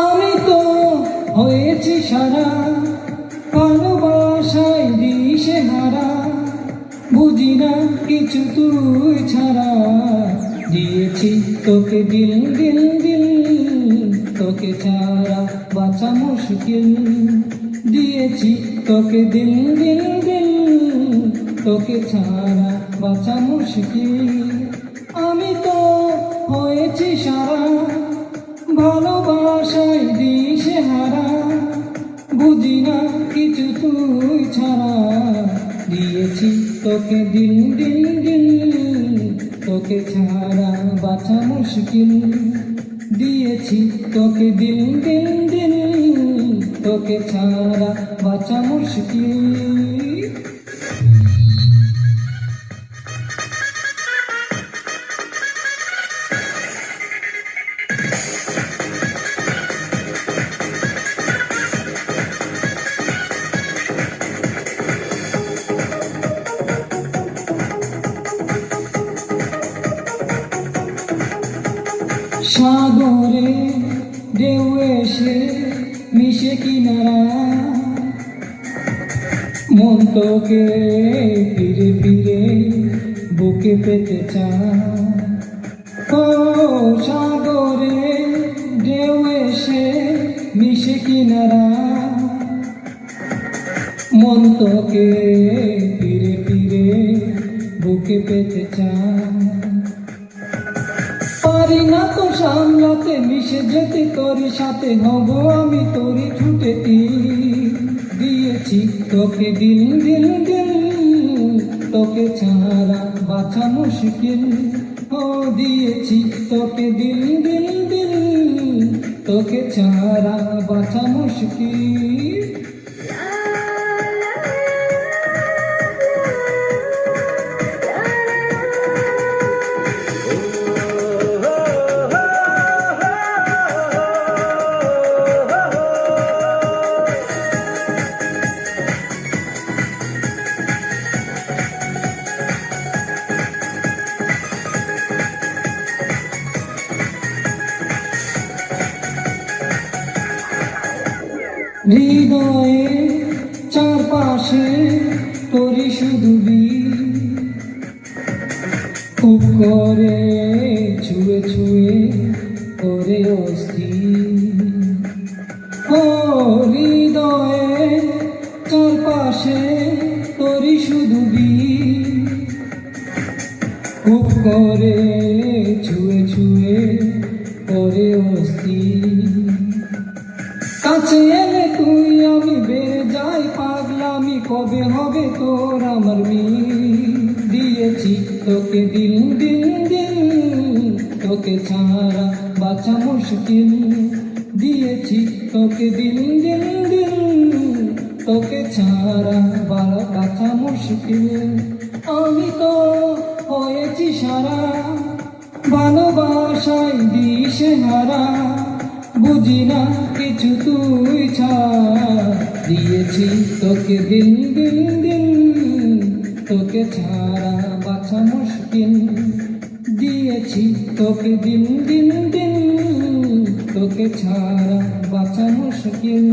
আমি তো হয়েছি সারা, ভালোবাসায় দিশে হারা, বুঝি না কিছু তুই ছাড়া। দিয়েছি তোকে দিল দিল দিল, তোকে ছাড়া বাঁচা মুশকিল। দিয়েছি তোকে দিল দিল দিল, তোকে ছাড়া বাঁচা মুশকিল। আমি তো হয়েছি সারা, ভালোবাসায় দিশে হারা, বুঝি না কিছু তুই ছাড়া। দিয়েছি তোকে দিল দিল দিল, তোকে ছাড়া বাঁচা মুশকিল। দিয়েছি তোকে দিল দিল দিল, তোকে ছাড়া বাঁচা মুশকিল। সাগরে ঢেউ এসে মিশে কিনারা, মন তোকে ফিরে ফিরে বুকে পেতে চায়। ও সাগরে ঢেউ এসে মিশে কিনারা, মন তোকে ফিরে ফিরে বুকে পেতে চায়। পারি না তো সামলাতে, মিশে যেতে তোর সাথে, হব আমি তোরই ছুটে। দিয়েছি তোকে দিল দিল দিল, তোকে ছাড়া বাঁচা মুশকিল। ও দিয়েছি তোকে দিল দিল দিল, তোকে ছাড়া বাঁচা মুশকিল। হৃদয়ে চারপাশে তোরি শুধু খুব করে ছুঁয়ে ছুঁয়ে করে অস্থির। ও হৃদয়ে চারপাশে তোরি শুধু খুব করে ছুঁয়ে ছুঁয়ে করে অস্থির। কাছে এলে তুই আমি বেড়ে যাই পাগলামি, কবে হবে তোর আমার মিল। দিয়েছি তোকে দিল দিল দিল, তোকে ছাড়া বাঁচা মুশকিল। দিয়েছি তোকে দিল দিল দিল, তোকে ছাড়া বাঁচা মুশকিল। আমি তো হয়েছি সারা, ভালোবাসায় দিশে হারা, বুঝি না কিছু তুই ছাড়া। দিয়েছি তোকে দিল দিল দিল, তোকে ছাড়া বাঁচা মুশকিল। দিয়েছি তোকে দিল দিল দিল, তোকে ছাড়া বাঁচা মুশকিল।